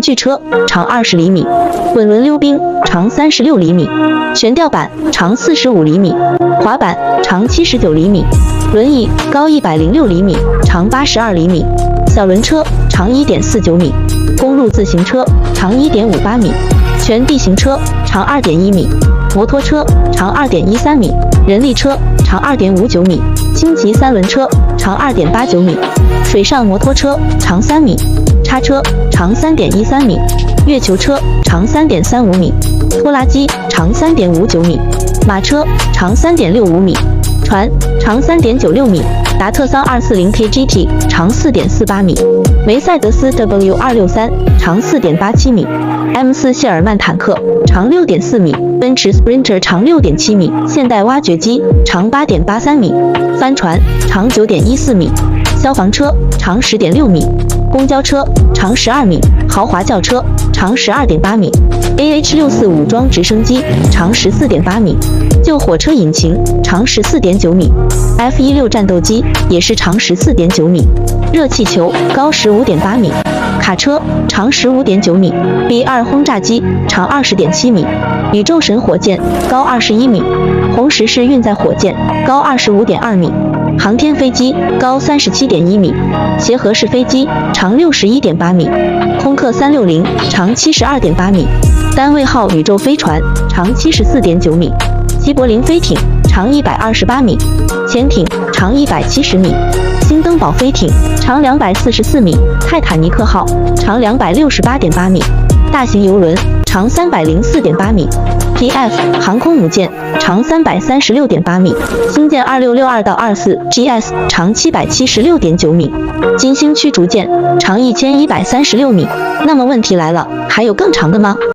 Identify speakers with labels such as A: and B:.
A: 具车长20厘米，滚轮溜冰长36厘米，悬吊板长45厘米，滑板长79厘米，轮椅高106厘米，长82厘米，小轮车长1.49米，公路自行车长1.58米，全地形车长2.1米，摩托车长2.13米，人力车长2.59米，轻级三轮车长2.89米，水上摩托车长3米，叉车长3.13米，月球车长3.35米，拖拉机长3.59米，马车长3.65米，船长3.96米，达特桑240 KGT 长4.48米，梅赛德斯 W263 长4.87米，M4 谢尔曼坦克长6.4米，奔驰 Sprinter 长6.7米，现代挖掘机长8.83米，帆船长9.14米，消防车长10.6米，公交车长12米，豪华轿车长12.8米，AH-64武装直升机长14.8米，救火车引擎长14.9米，F-16战斗机也是长14.9米，热气球高15.8米，卡车长15.9米， B-2轰炸机长20.7米，宇宙神火箭高21米，红石式运载火箭高25.2米，航天飞机高37.1米，协和式飞机长61.8米，空客360长72.8米，单位号宇宙飞船长74.9米，齐柏林飞艇长128米，潜艇长170米，新登堡飞艇长244米，泰坦尼克号长268.8米，大型邮轮长304.8米，PF 航空母舰长336.8米，星舰2662到24 GS 长776.9米，金星驱逐舰长1136米。那么问题来了，还有更长的吗？